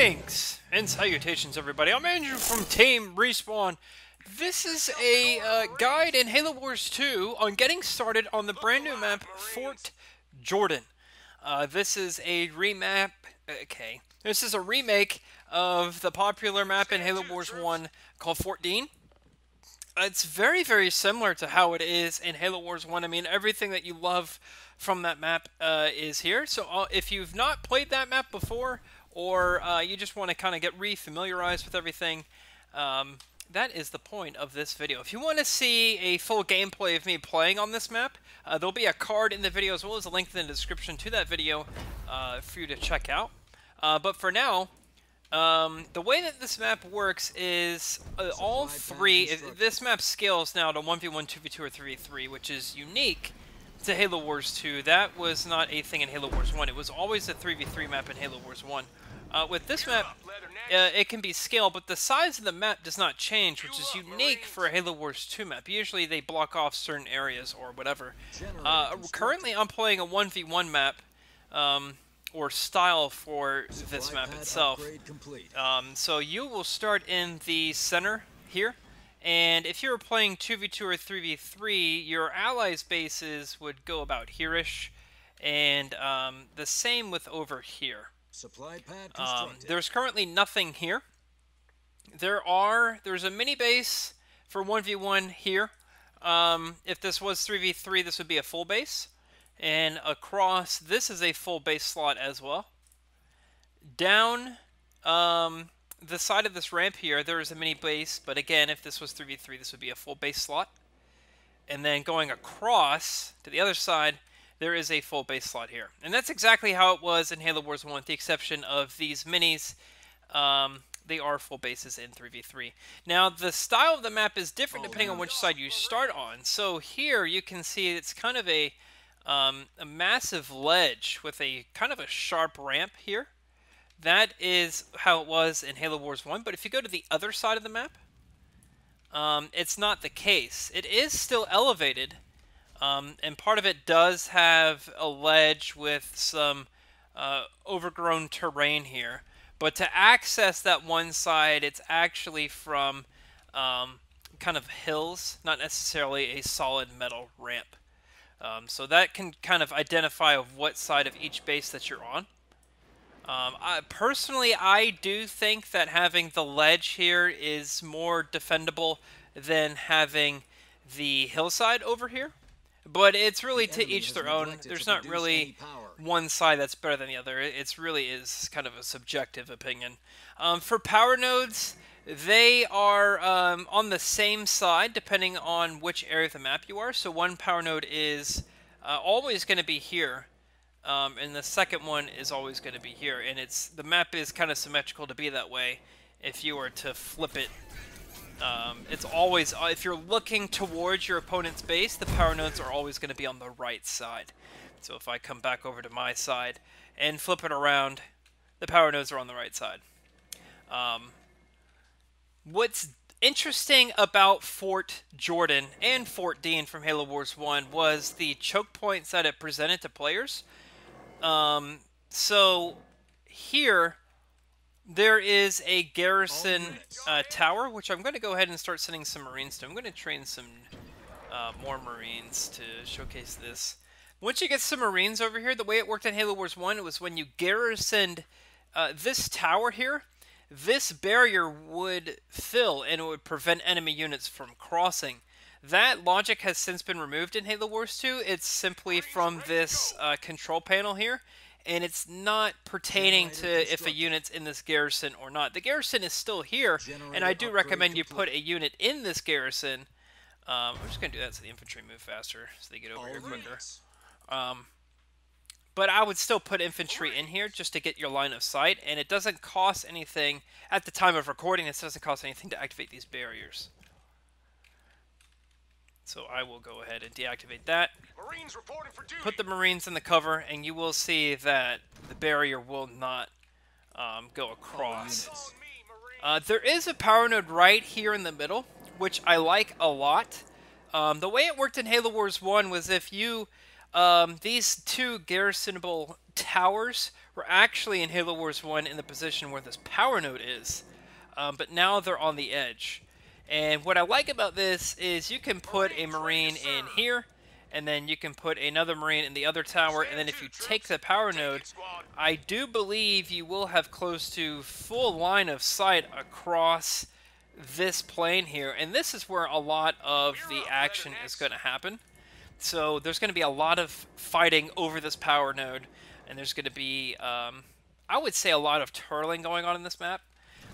Greetings and salutations, everybody. I'm Andrew from Team Respawn. This is a guide in Halo Wars 2 on getting started on the brand new map Fort Jordan. This is a remap. This is a remake of the popular map in Halo Wars 1 called Fort Deen. It's very, very similar to how it is in Halo Wars 1. I mean, everything that you love from that map is here. So if you've not played that map before, or you just want to kind of get re-familiarized with everything, that is the point of this video. If you want to see a full gameplay of me playing on this map, there'll be a card in the video as well as a link in the description to that video for you to check out. But for now, the way that this map works is all three. This map scales now to 1v1, 2v2, or 3v3, which is unique to Halo Wars 2. That was not a thing in Halo Wars 1. It was always a 3v3 map in Halo Wars 1. With this map, it can be scaled, but the size of the map does not change, which is unique for a Halo Wars 2 map. Usually they block off certain areas or whatever. Currently I'm playing a 1v1 map, or style for this map itself. So you will start in the center here, and if you were playing 2v2 or 3v3, your allies' bases would go about here-ish, and the same with over here. There's currently nothing here. There's a mini base for 1v1 here. If this was 3v3, this would be a full base. And across, this is a full base slot as well. Down the side of this ramp here, there is a mini base, but again, if this was 3v3, this would be a full base slot. And then going across to the other side, there is a full base slot here. And that's exactly how it was in Halo Wars 1, with the exception of these minis. They are full bases in 3v3. Now, the style of the map is different depending on which side you start on. So here, you can see it's kind of a massive ledge with a kind of a sharp ramp here. That is how it was in Halo Wars 1. But if you go to the other side of the map, it's not the case. It is still elevated. And part of it does have a ledge with some overgrown terrain here. But to access that one side, it's actually from kind of hills, not necessarily a solid metal ramp. So that can kind of identify of what side of each base that you're on. Personally, I do think that having the ledge here is more defendable than having the hillside over here. But it's really to each their own. There's not really one side that's better than the other. It really is kind of a subjective opinion. For power nodes, they are on the same side depending on which area of the map you are. So one power node is always going to be here, and the second one is always going to be here. And the map is kind of symmetrical to be that way. If you were to flip it, it's always, if you're looking towards your opponent's base, the power nodes are always going to be on the right side. So if I come back over to my side and flip it around, the power nodes are on the right side. What's interesting about Fort Jordan and Fort Deen from Halo Wars 1 was the choke points that it presented to players. So here, there is a Garrison Tower, which I'm going to go ahead and start sending some Marines to. I'm going to train some more Marines to showcase this. Once you get some Marines over here, the way it worked in Halo Wars 1, it was when you garrisoned this tower here, this barrier would fill and it would prevent enemy units from crossing. That logic has since been removed in Halo Wars 2. It's simply from this control panel here, and it's not pertaining to if a unit's in this garrison or not. The garrison is still here, and I do recommend you put a unit in this garrison. I'm just going to do that so the infantry move faster, so they get over here quicker. But I would still put infantry in here just to get your line of sight, and it doesn't cost anything. At the time of recording, this doesn't cost anything to activate these barriers. So I will go ahead and deactivate that. Put the Marines in the cover, and you will see that the barrier will not go across. There is a power node right here in the middle, which I like a lot. The way it worked in Halo Wars 1 was if you these two garrisonable towers were actually in Halo Wars 1 in the position where this power node is, but now they're on the edge. And what I like about this is you can put a Marine in here, and then you can put another Marine in the other tower, and then if you take the power node, I do believe you will have close to full line of sight across this plane here, and this is where a lot of the action is going to happen. So there's going to be a lot of fighting over this power node, and there's going to be, I would say, a lot of turtling going on in this map.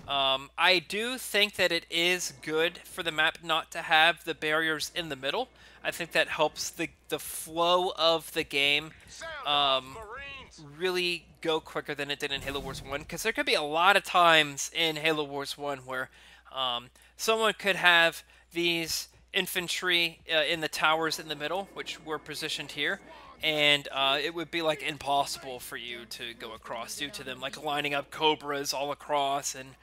I do think that it is good for the map not to have the barriers in the middle. I think that helps the flow of the game really go quicker than it did in Halo Wars 1, because there could be a lot of times in Halo Wars 1 where someone could have these infantry in the towers in the middle, which were positioned here, and it would be like impossible for you to go across due to them like lining up cobras all across and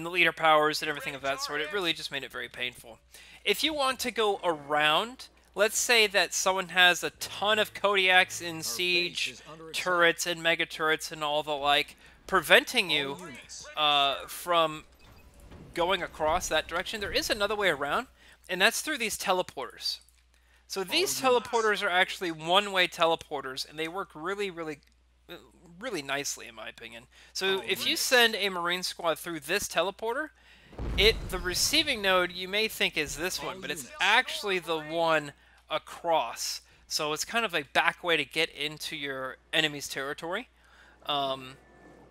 the leader powers and everything of that sort. It really just made it very painful. If you want to go around, let's say that someone has a ton of Kodiaks in siege turrets and mega turrets and all the like, preventing you from going across that direction. There is another way around, and that's through these teleporters. So these teleporters are actually one-way teleporters, and they work really, really, really nicely, in my opinion. So if you send a Marine squad through this teleporter, the receiving node you may think is this one, but it's actually the one across. So it's kind of a back way to get into your enemy's territory.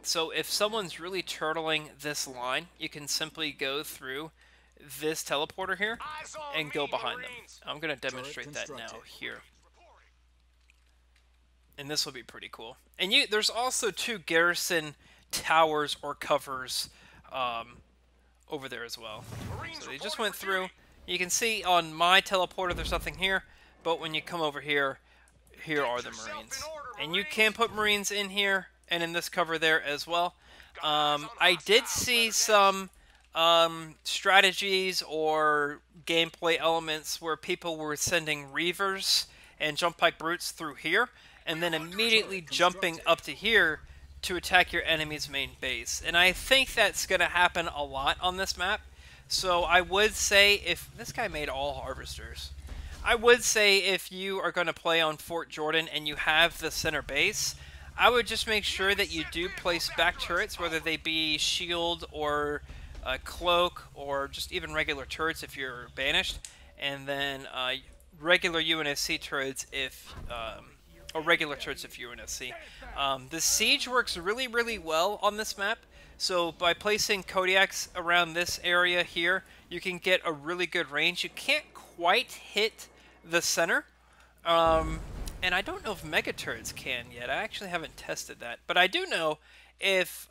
So if someone's really turtling this line, you can simply go through this teleporter here and go behind them. I'm going to demonstrate that now here. And this will be pretty cool. And there's also two garrison towers or covers over there as well. So they just went through. You can see on my teleporter there's nothing here, but when you come over here, here are the Marines. And you can put Marines in here and in this cover there as well. I did see some strategies or gameplay elements where people were sending Reavers and Jump Pike Brutes through here, and then immediately jumping up to here to attack your enemy's main base. And I think that's going to happen a lot on this map. So I would say, if this guy made all harvesters, I would say if you are going to play on Fort Jordan and you have the center base, I would just make sure that you do place back turrets, whether they be shield or cloak or just even regular turrets if you're banished, and then regular UNSC turrets if or regular turrets if you're UNSC. The siege works really, really well on this map. So by placing Kodiaks around this area here, you can get a really good range. You can't quite hit the center. And I don't know if mega turrets can yet. I actually haven't tested that. But I do know if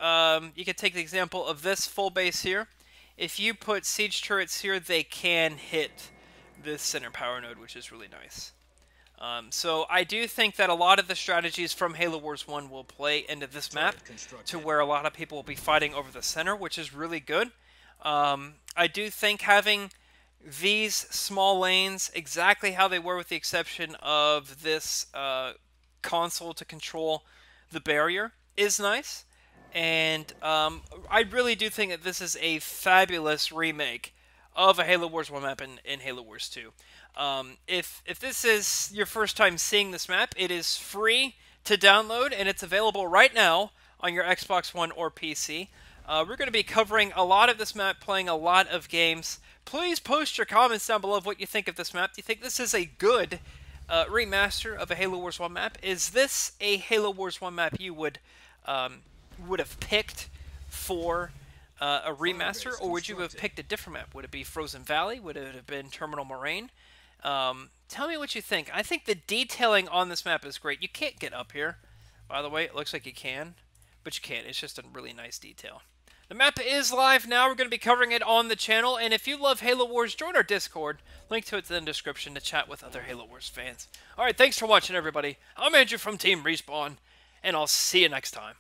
you could take the example of this full base here. If you put siege turrets here, they can hit this center power node, which is really nice. So I do think that a lot of the strategies from Halo Wars 1 will play into this map to where a lot of people will be fighting over the center, which is really good. I do think having these small lanes exactly how they were, with the exception of this console to control the barrier, is nice. And I really do think that this is a fabulous remake of a Halo Wars 1 map in Halo Wars 2. If this is your first time seeing this map, it is free to download, and it's available right now on your Xbox One or PC. We're going to be covering a lot of this map, playing a lot of games. Please post your comments down below of what you think of this map. Do you think this is a good remaster of a Halo Wars 1 map? Is this a Halo Wars 1 map you would have picked for a remaster, or would you have picked a different map? Would it be Frozen Valley? Would it have been Terminal Moraine? Tell me what you think. I think the detailing on this map is great. You can't get up here, by the way. It looks like you can, but you can't. It's just a really nice detail. The map is live now. We're going to be covering it on the channel, and if you love Halo Wars, join our Discord. Link to it's in the description to chat with other Halo Wars fans. Alright, thanks for watching, everybody. I'm Andrew from Team Respawn, and I'll see you next time.